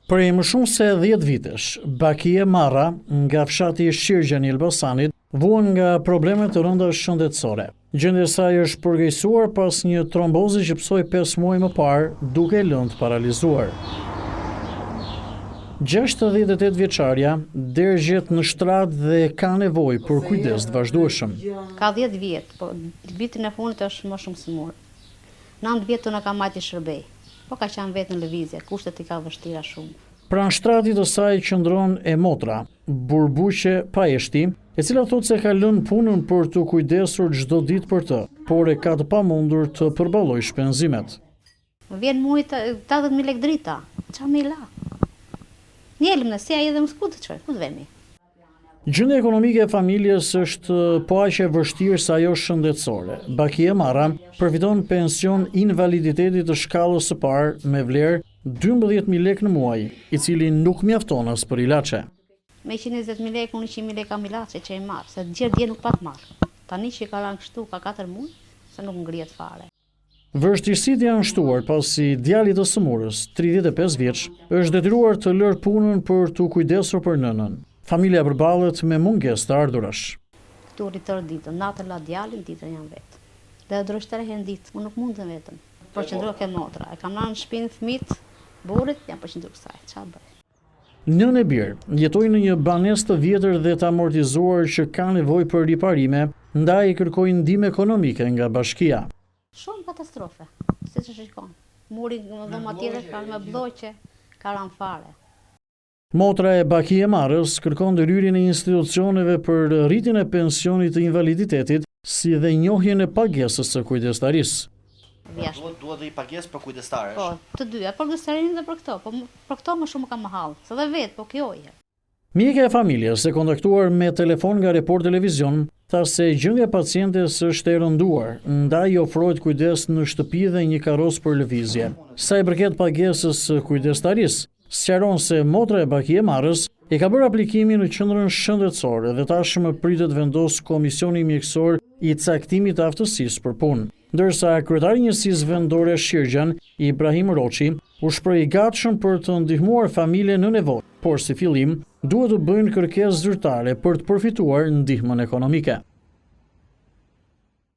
Për më shumë se 10 vitesh, Bakie Marra, nga fshati Shqirgjan i Elbasanit, vuan nga problemet të rënda shëndetësore. Gjendja e saj është përgjegjësuar pas një trombozi që psoi 5 muaj më parë, duke lënë të paralizuar. 68 vjeçarja dërgjet në shtrat dhe ka nevojë për kujdes të vazhdueshëm. Ka 10 vjet, po vitin e fundit është më shumë se mur. 9 vjet na ka majtë shërbej. Po ka qenë vetë në lëvizje, kushtet i ka vështira shumë. Pranë shtratit të saj qëndron e motra, Burbuqe Paeshti, e cila thotë se ka lënë punën për të kujdesur çdo ditë për të, por e ka të pamundur të përballojë shpenzimet. Vjen muaj 80.000 lekë drita, çfarë më la? Njelëm në se ai edhe më s'ku të çoj, ku të vemi? Gjendja ekonomike e familjes është po aq e vështirë sa ajo shëndetësore. Bakie Marra përfiton pension invaliditetit të shkallës së parë me vlerë 12.000 lekë në muaj, i cili nuk mjafton as për ilaçe. Me 120.000 lekë, unë 100.000 lekë kam ilaçe që i marr, se gjithë dje nuk pat marr. Tani që ka rënë kështu ka 4 muaj, se nuk ngrihet fare. Vështirësitë janë shtuar pasi djali i sëmurës, 35 vjeç, është detyruar të lërë punën për të kujdesur për nënën. Familja përballet me mungesë të ardhurash. Këtu rritër ditën, natën la djalin, ditën janë vetë. Dhe drojtërehen ditë, unë nuk mund të vetëm. Përqendrohem ke motra, e kam lanë në shtëpinë fëmijët, burrit, janë përqendruar kësaj, çfarë bëj? Nënë e birë jetojnë në një banesë të vjetër dhe të amortizuar që ka nevojë për riparime, ndaj kërkojnë ndihmë ekonomike nga bashkia. Shumë katastrofe, siç e shikon. Muri në dhoma tjetër ka me blloqe, ka rënë fare. Motra e Bakie Marrës kërkon ndërhyrjen e institucioneve për rritjen e pensionit të invaliditetit, si dhe njohjen e pagesës së kujdestarisë. Duhet dhe i pagesë për kujdestarësh? Po, të dyja, për kujdestarin dhe për këto, po për këto më shumë ka më hall, se dhe vetë, po kjo je. Mjekja e familjes, e kontaktuar me telefon nga Report Televizion, tha se gjendja e pacientes është e rënduar, ndaj ofrohet kujdes në shtëpi dhe një karrocë për lëvizje. Sa i përket pagesës së kujdestarisë, sqaron se motra e Bakie Marrës e ka bërë aplikimin në qendrën shëndetësore dhe tashmë pritet vendos komisioni mjekësor i caktimit të aftësisë për punë. Ndërsa kryetari i njësisë vendore Shqirgjan, Ibrahim Roçi, u shpreh i gatshëm për të ndihmuar familje në nevojë, por si fillim duhet të bëjnë kërkesë zyrtare për të përfituar ndihmën ekonomike.